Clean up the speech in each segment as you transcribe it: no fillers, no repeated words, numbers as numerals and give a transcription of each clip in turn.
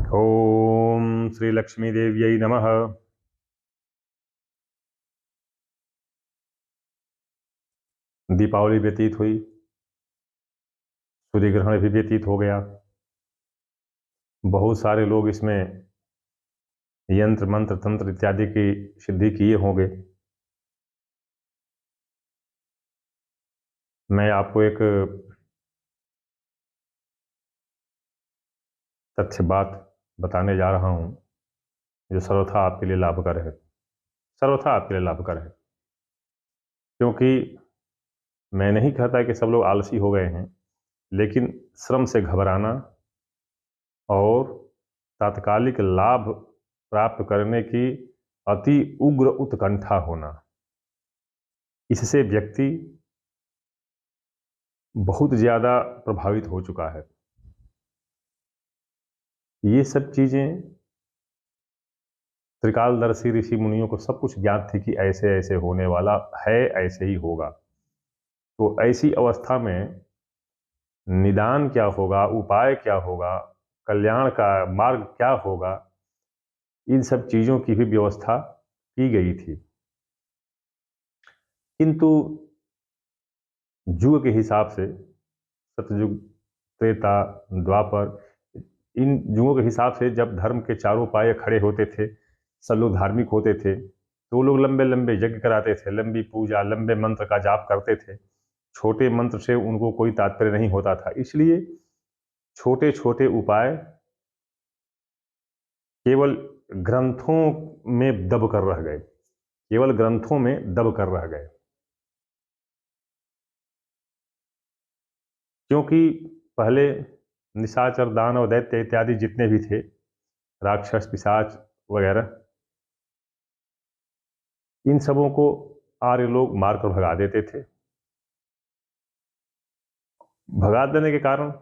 ओम श्री लक्ष्मी देव्यै नमः। दीपावली व्यतीत हुई, सूर्य ग्रहण भी व्यतीत हो गया। बहुत सारे लोग इसमें यंत्र मंत्र तंत्र इत्यादि की सिद्धि किए होंगे। मैं आपको एक तथ्य बात बताने जा रहा हूं जो सर्वथा आपके लिए लाभकर है, सर्वथा आपके लिए लाभकर है। क्योंकि मैं नहीं कहता कि सब लोग आलसी हो गए हैं, लेकिन श्रम से घबराना और तात्कालिक लाभ प्राप्त करने की अति उग्र उत्कंठा होना, इससे व्यक्ति बहुत ज़्यादा प्रभावित हो चुका है। ये सब चीज़ें त्रिकालदर्शी ऋषि मुनियों को सब कुछ ज्ञात थी कि ऐसे ऐसे होने वाला है, ऐसे ही होगा। तो ऐसी अवस्था में निदान क्या होगा, उपाय क्या होगा, कल्याण का मार्ग क्या होगा, इन सब चीज़ों की भी व्यवस्था की गई थी। किंतु युग के हिसाब से सतयुग, त्रेता, द्वापर, इन युगों के हिसाब से जब धर्म के चारों पाये खड़े होते थे, सब लोग धार्मिक होते थे, तो वो लोग लंबे लंबे यज्ञ कराते थे, लंबी पूजा, लंबे मंत्र का जाप करते थे। छोटे मंत्र से उनको कोई तात्पर्य नहीं होता था, इसलिए छोटे छोटे उपाय केवल ग्रंथों में दब कर रह गए, केवल ग्रंथों में दब कर रह गए। क्योंकि पहले निशाचर, दानव, दैत्य इत्यादि जितने भी थे, राक्षस, पिशाच वगैरह, इन सबों को आर्य लोग मारकर भगा देते थे। भगा देने के कारण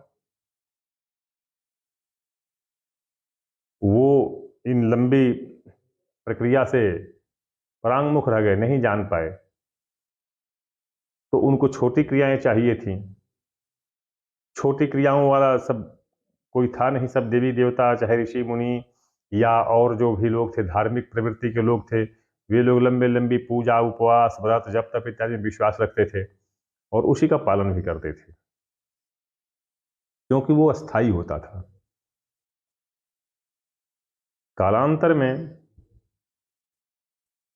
वो इन लंबी प्रक्रिया से परांगमुख रह गए, नहीं जान पाए। तो उनको छोटी क्रियाएं चाहिए थीं। छोटी क्रियाओं वाला सब कोई था नहीं, सब देवी देवता, चाहे ऋषि मुनि या और जो भी लोग थे, धार्मिक प्रवृत्ति के लोग थे, वे लोग लंबे लंबी पूजा, उपवास, व्रत, जप तप इत्यादि में विश्वास रखते थे और उसी का पालन भी करते थे, क्योंकि वो अस्थाई होता था। कालांतर में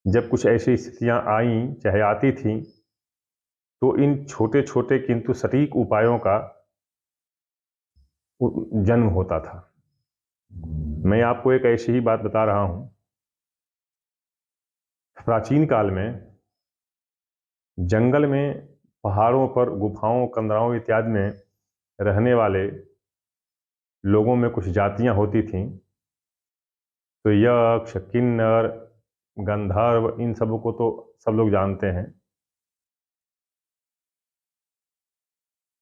जब कुछ ऐसी स्थितियां आईं, चाहे आती थीं, तो इन छोटे छोटे किंतु सटीक उपायों का जन्म होता था। मैं आपको एक ऐसी ही बात बता रहा हूं। प्राचीन काल में जंगल में, पहाड़ों पर, गुफाओं, कंदराओं इत्यादि में रहने वाले लोगों में कुछ जातियां होती थीं। तो यक्ष, किन्नर, गंधर्व, इन सबों को तो सब लोग जानते हैं।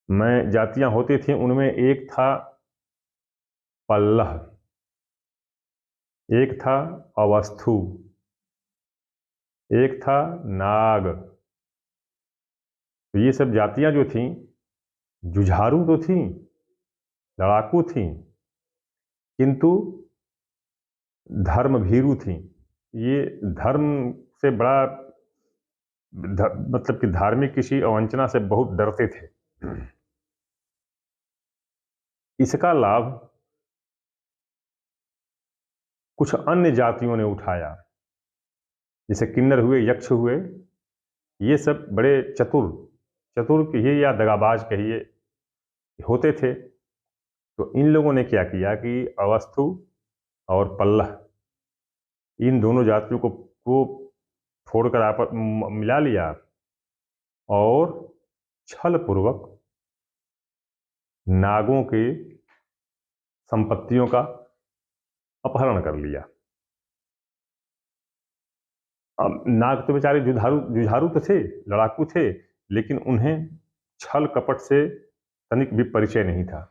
मैं जातियां होती थी, उनमें एक था पल्लह, एक था अवस्थु, एक था नाग। तो ये सब जातियां जो थीं, जुझारू तो थीं, लड़ाकू थीं, किंतु धर्मभीरु थीं। ये धर्म से बड़ा मतलब कि धार्मिक किसी अवंचना से बहुत डरते थे। इसका लाभ कुछ अन्य जातियों ने उठाया, जैसे किन्नर हुए, यक्ष हुए, ये सब बड़े चतुर, चतुर कहिए या दगाबाज कहिए, होते थे। तो इन लोगों ने क्या किया कि अवस्थु और पल्लह, इन दोनों जातियों को छोड़कर आप मिला लिया और छल पूर्वक नागों के संपत्तियों का अपहरण कर लिया। अब नाग तो बेचारे जुझारू जुझारू तो थे, लड़ाकू थे, लेकिन उन्हें छल कपट से तनिक भी परिचय नहीं था,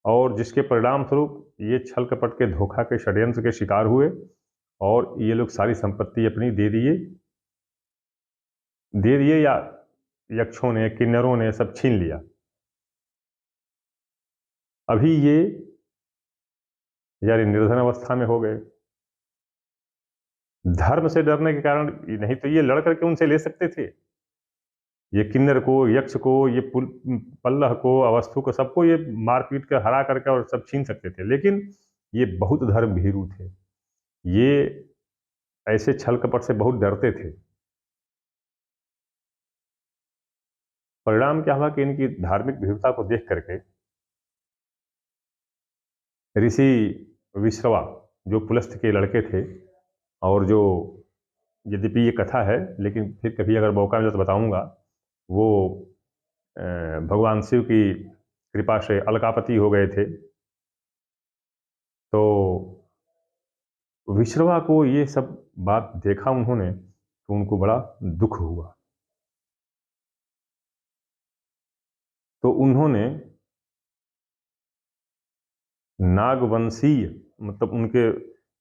और जिसके परिणाम स्वरूप ये छल कपट के, धोखा के, षड्यंत्र के शिकार हुए और ये लोग सारी संपत्ति अपनी दे दिए या यक्षों ने, किन्नरों ने सब छीन लिया। अभी ये यानी निर्धन अवस्था में हो गए। धर्म से डरने के कारण, नहीं तो ये लड़ करके उनसे ले सकते थे। ये किन्नर को, यक्ष को, ये पल्लह को, अवस्थु को, सबको ये मार पीट कर हरा करके और सब छीन सकते थे। लेकिन ये बहुत धर्म भीरू थे। ये ऐसे छल कपट से बहुत डरते थे। परिणाम क्या हुआ कि इनकी धार्मिक भीरुता को देख करके ऋषि विश्रवा, जो पुलस्त्य के लड़के थे, और जो, यद्यपि ये कथा है लेकिन फिर कभी अगर मौका मिला तो बताऊंगा, वो भगवान शिव की कृपा से अलकापति हो गए थे। तो विश्रवा को ये सब बात देखा उन्होंने, तो उनको बड़ा दुख हुआ। तो उन्होंने नागवंशीय, मतलब उनके,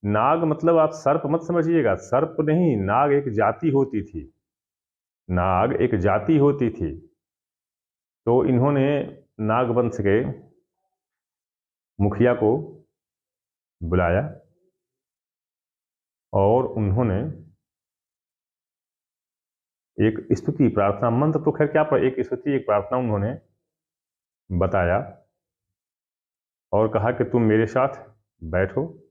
नाग मतलब आप सर्प मत समझिएगा, सर्प नहीं, नाग एक जाति होती थी। नाग एक जाति होती थी। तो इन्होंने नागवंश के मुखिया को बुलाया और उन्होंने एक स्तुति प्रार्थना मंत्र, तो खैर क्या पर एक स्तुति एक प्रार्थना उन्होंने बताया और कहा कि तुम मेरे साथ बैठो,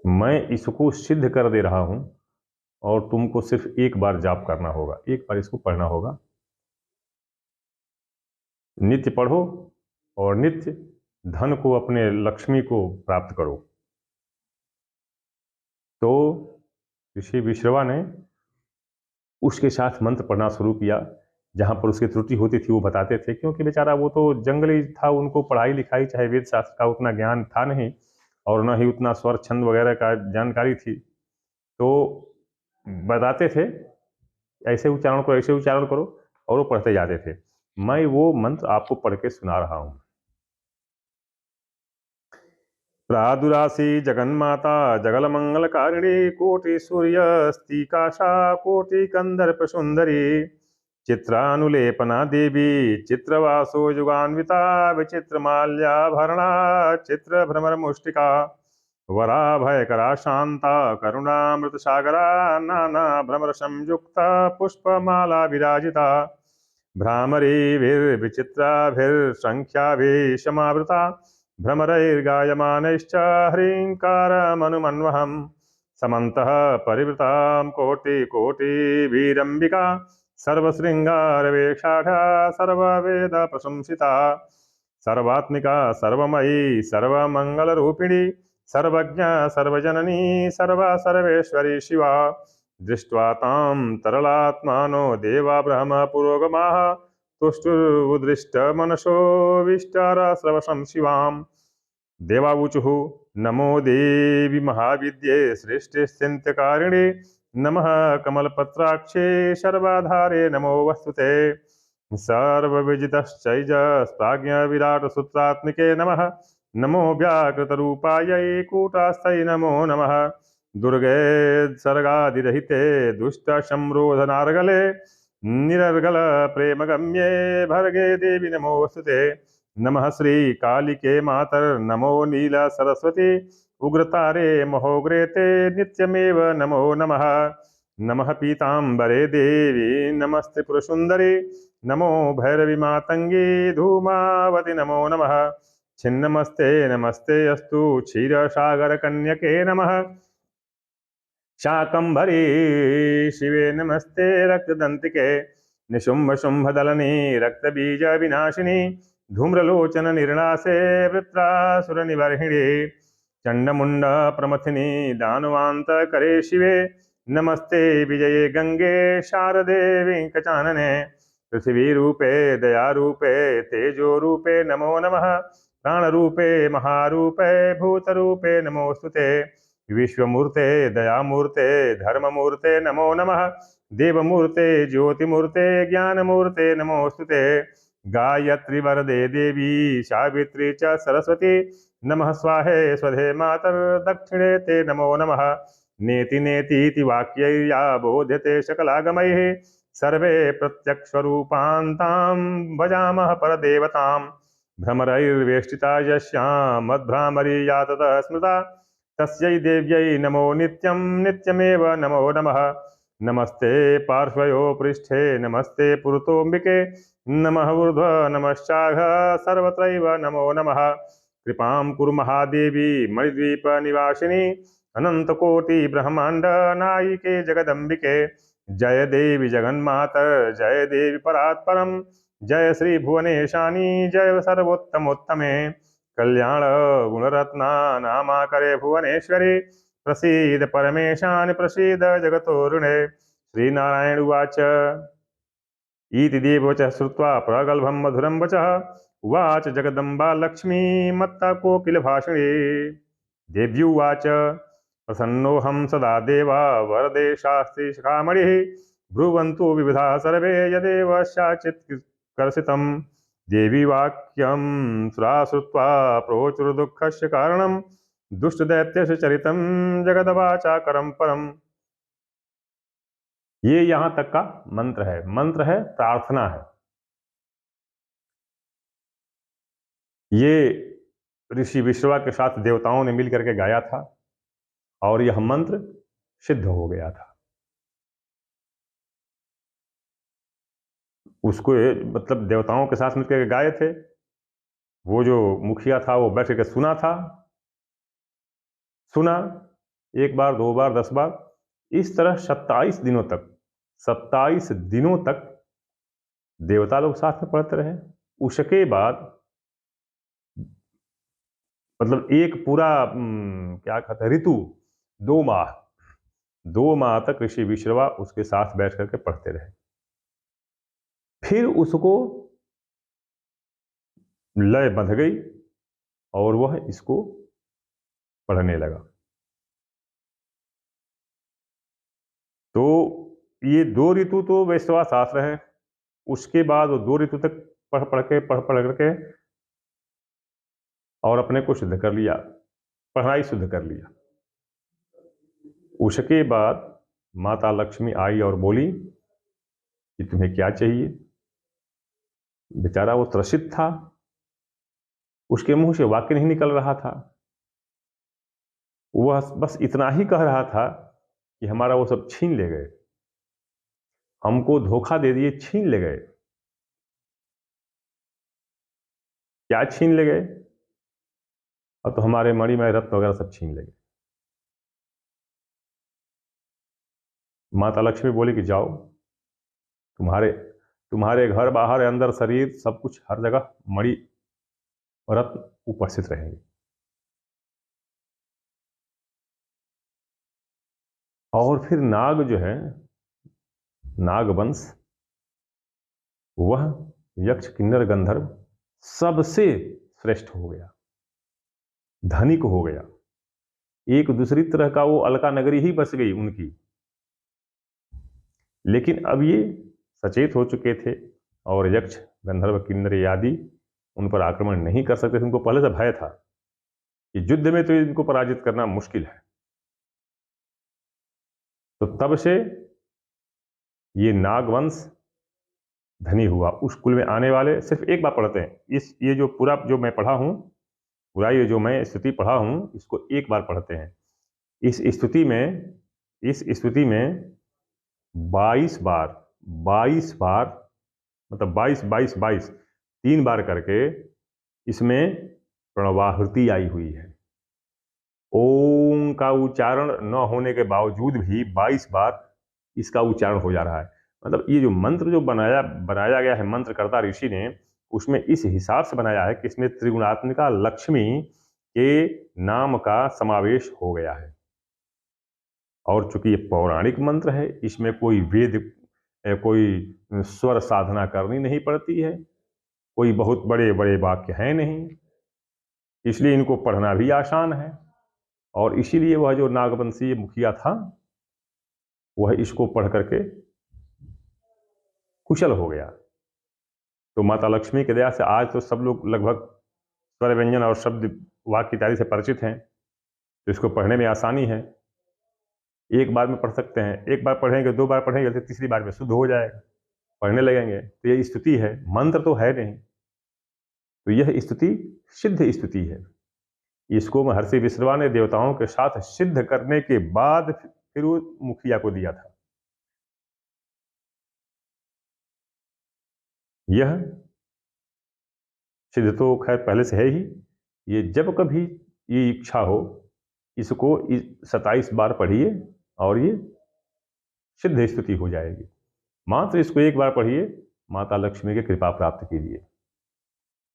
मैं इसको सिद्ध कर दे रहा हूं और तुमको सिर्फ एक बार जाप करना होगा, एक बार इसको पढ़ना होगा। नित्य पढ़ो और नित्य धन को, अपने लक्ष्मी को प्राप्त करो। तो ऋषि विश्रवा ने उसके साथ मंत्र पढ़ना शुरू किया। जहां पर उसकी त्रुटि होती थी वो बताते थे, क्योंकि बेचारा वो तो जंगली था, उनको पढ़ाई लिखाई चाहे वेद शास्त्र का उतना ज्ञान था नहीं, और न ही उतना स्वर छंद वगैरह का जानकारी थी। तो बताते थे ऐसे उच्चारण करो, ऐसे उच्चारण करो, और वो पढ़ते जाते थे। मैं वो मंत्र आपको पढ़ के सुना रहा हूं। प्रादुरासी जगन्माता जगल मंगल कारिणी, कोटि सूर्यस्तिकाशा कोटि कंदर्प सुंदरी, चित्रानुलेपना देवी चित्रवासो युगान्विता, विचित्र माल्याभरणा चित्र भ्रमर मुष्टिका, वराभयकरा शांता करुणामृत सागरा, नाना भ्रमर संयुक्ता पुष्पमाला विराजिता, भ्रामरीभिर्विचित्राभिर्संख्याभिः भ्रमरैर्गायमानैश्च ह्रीङ्कारमनुमन्वहम्, समन्तः परिवृतां कोटिकोटिभिरम्बिका, सर्वशृङ्गारवेक्षाढा सर्ववेदप्रशंसिता, सर्वात्मिका सर्वमयी सर्वमङ्गलरूपिणी, सर्वज्ञ सर्वजननी सर्वेश्वरी शिवा, दृष्ट्वा तां तरलात्मानो देवा ब्रह्म पुरोगमाः, तुष्टुर्दृष्टमनसो विष्टारश्रवशं शिवाम्। देवावुचुः नमो देवी महाविद्ये सृष्टिस्थित्यकारिणे, नमः कमलपत्राक्षे सर्वाधारे नमो वस्तुते, सर्वविजितश्चैजस्प्राज्ञविराटसूत्रात्मिके नमः, नमो व्याकृतरूपायै कूटास्थै नमो नमः, दुर्गे सर्गादिरहिते दुष्टसंरोधनार्गले, निरर्गल प्रेमगम्ये भर्गे देवी नमोस्तुते, नमः श्री कालिके मातर नमो नील सरस्वती, उग्रतारे महोग्रे ते नित्यमेव नमो नमः, नमः पीताम्बरे देवी नमस्ते पुरसुंदरी, नमो भैरवी मातंगी धूमावती नमो नमः, छिन्नमस्ते नमस्ते अस्तु क्षीरसागर कन्यके नमः, शाकंभरी शिवे नमस्ते रक्तदंतिके, निशुंभ शुंभ दलनी रक्तबीज विनाशिनी, धूम्रलोचन निर्णासे वृत्रासुर निवर्हिणी, चंडमुंड प्रमथिनी दानवांत करे शिवे, नमस्ते विजये गंगे शारदे वेंकचानने, पृथ्वी रूपे दया रूपे तेजो रूपे नमो नमः, प्राण रूपे महारूपे भूत रूपे नमोस्तुते, विश्वमूर्ते दयामूर्ते धर्ममूर्ते नमो नमः, देवमूर्ते ज्योतिमूर्ते ज्ञानमूर्ते नमोस्तुते, गायत्री वरदे देवी सावित्री च सरस्वती, नमः स्वाहे स्वधे मातर दक्षिणे ते नमो नमः, नेति नेतीति वाक्यैर्या बोध्यते सकलागमैः, सर्वे प्रत्यक्षरूपान्तां भजामः परदेवतां, भ्रमरैर्वेष्टिता यस्यां मद्भ्रामरी या ततः स्मृता तस्यै देव्यै नमो नित्यं नित्यमेव नमो नमः। नमस्ते पार्श्वयो पृष्ठे नमस्ते पुरतोऽम्बिके नमः ऊर्ध्व नमश्चाघ सर्वत्रैव नमो नमः। कृपां कुरु महादेवी मणिद्वीप निवासिनी अनंतकोटि ब्रह्मांड नायिके जगदम्बिके। जय देवी जगन्मातर जय देवी परात्परम जय श्री भुवनेशानी जय सर्वोत्तमोत्तमे। कल्याण गुणरत्ना नामाकरे भुवनेश्वरी प्रसीद परमेशानि प्रसीद जगतोरुणे। श्रीनारायण उवाच इति देववचः श्रुत्वा प्रगल्भं मधुरं वचः उवाच जगदम्बा लक्ष्मी मत्ता कोकिलभाषिणी। देव्युवाच प्रसन्नोऽहं सदा देवा वरदे शास्त्रि शिखामणिः ब्रुवन्तु विविधा सर्वे यदेव शाचित् कर्षितं। देवी वाक्यं सुरा श्रुत्वा प्रोचुर्दुःखस्य कारणं दुष्टदैत्यस्य चरितं जगदवाचाकरं परम्। ये यहां तक का मंत्र है। मंत्र है, प्रार्थना है। ये ऋषि विश्रवा के साथ देवताओं ने मिलकर के गाया था और यह मंत्र सिद्ध हो गया था। उसको मतलब देवताओं के साथ मिलकर के गाए थे। वो जो मुखिया था वो बैठ के सुना था, सुना एक बार, दो बार, 10 बार, इस तरह 27 दिनों तक, 27 दिनों तक देवता लोग साथ में पढ़ते रहे। उसके बाद मतलब एक पूरा क्या कहते हैं ऋतु, 2 माह, 2 माह तक ऋषि विश्रवा उसके साथ बैठ करके पढ़ते रहे। फिर उसको लय बंध गई और वह इसको पढ़ने लगा। तो ये 2 ऋतु तो वैश्रवा शास्त्र है। उसके बाद वो 2 ऋतु तक पढ़ पढ़ करके और अपने को शुद्ध कर लिया, पढ़ाई शुद्ध कर लिया। उसके बाद माता लक्ष्मी आई और बोली कि तुम्हें क्या चाहिए। बेचारा वो त्रसित था, उसके मुंह से वाक्य नहीं निकल रहा था। वह बस इतना ही कह रहा था कि हमारा वो सब छीन ले गए, हमको धोखा दे दिए, छीन ले गए। क्या छीन ले गए? अब तो हमारे मणिमय रत्न वगैरह सब छीन ले गए। माता लक्ष्मी बोली कि जाओ, तुम्हारे घर बाहर अंदर शरीर सब कुछ हर जगह मणि रत्न उपस्थित रहेंगे। और फिर नाग जो है, नागवंश, वह यक्ष किन्नर गंधर्व सबसे श्रेष्ठ हो गया, धनिक हो गया। एक दूसरी तरह का वो अलका नगरी ही बस गई उनकी। लेकिन अब ये सचेत हो चुके थे और यक्ष गंधर्व किन्नर आदि उन पर आक्रमण नहीं कर सकते थे। उनको पहले से भय था कि युद्ध में तो इनको पराजित करना मुश्किल है। तो तब से ये नागवंश धनी हुआ। उस कुल में आने वाले सिर्फ एक बार पढ़ते हैं। ये जो पूरा जो मैं पढ़ा हूं, पूरा ये जो मैं स्तुति पढ़ा हूं, इसको एक बार पढ़ते हैं। इस स्तुति में 22 बार मतलब 22 3 बार करके इसमें प्रणवाहुति आई हुई है। ओम का उच्चारण न होने के बावजूद भी 22 बार इसका उच्चारण हो जा रहा है। मतलब ये जो मंत्र जो बनाया गया है मंत्रकर्ता ऋषि ने, उसमें इस हिसाब से बनाया है कि इसमें त्रिगुणात्मिका लक्ष्मी के नाम का समावेश हो गया है। और चूंकि ये पौराणिक मंत्र है, इसमें कोई वेद, कोई स्वर साधना करनी नहीं पड़ती है, कोई बहुत बड़े बड़े वाक्य हैं नहीं, इसलिए इनको पढ़ना भी आसान है। और इसीलिए वह जो नागवंशीय मुखिया था वह इसको पढ़ करके कुशल हो गया। तो माता लक्ष्मी की दया से आज तो सब लोग लगभग स्वर व्यंजन और शब्द वाक्य इत्यादि से परिचित हैं, तो इसको पढ़ने में आसानी है। एक बार में पढ़ सकते हैं, एक बार पढ़ेंगे, 2 बार पढ़ेंगे, तो तीसरी बार में शुद्ध हो जाएगा, पढ़ने लगेंगे। तो ये स्तुति है, मंत्र तो है नहीं। तो यह स्तुति सिद्ध स्तुति है। इसको महर्षि विश्रवा ने देवताओं के साथ सिद्ध करने के बाद फिर वो मुखिया को दिया था। यह सिद्ध तो खैर पहले से है ही। ये जब कभी ये इच्छा हो, इसको 27 बार पढ़िए और ये सिद्ध स्तुति हो जाएगी। मात्र इसको एक बार पढ़िए, माता लक्ष्मी की कृपा प्राप्त कीजिए।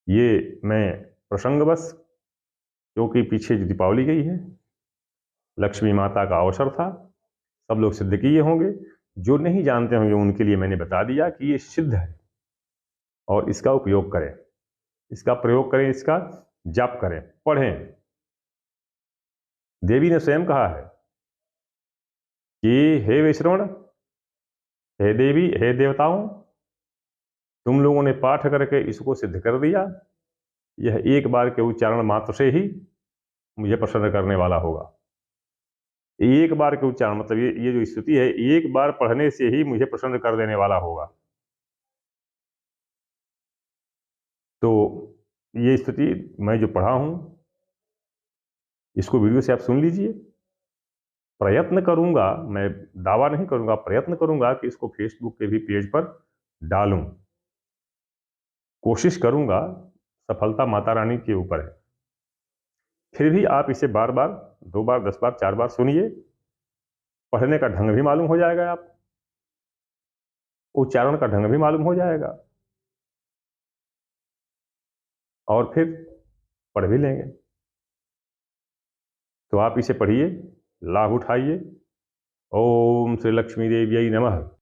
ये मैं प्रसंगवश, क्योंकि पीछे जो दीपावली गई है, लक्ष्मी माता का अवसर था, सब लोग सिद्ध किए होंगे। जो नहीं जानते होंगे उनके लिए मैंने बता दिया कि ये सिद्ध है और इसका उपयोग करें, इसका प्रयोग करें, इसका जाप करें, पढ़ें। देवी ने स्वयं कहा है कि हे वैश्रवण, हे देवी, हे देवताओं, तुम लोगों ने पाठ करके इसको सिद्ध कर दिया। यह एक बार के उच्चारण मात्र से ही मुझे प्रसन्न करने वाला होगा। एक बार के उच्चारण मतलब ये जो स्तुति है, एक बार पढ़ने से ही मुझे प्रसन्न कर देने वाला होगा। तो ये स्तुति मैं जो पढ़ा हूं, इसको वीडियो से आप सुन लीजिए। प्रयत्न करूंगा, मैं दावा नहीं करूंगा, प्रयत्न करूंगा कि इसको फेसबुक के भी पेज पर डालूं। कोशिश करूंगा, सफलता माता रानी के ऊपर है। फिर भी आप इसे बार बार, 2 बार, 10 बार, 4 बार सुनिए। पढ़ने का ढंग भी मालूम हो जाएगा, आप उच्चारण का ढंग भी मालूम हो जाएगा, और फिर पढ़ भी लेंगे। तो आप इसे पढ़िए, लाभ उठाइए। ओम श्री लक्ष्मी देव्यै नमः।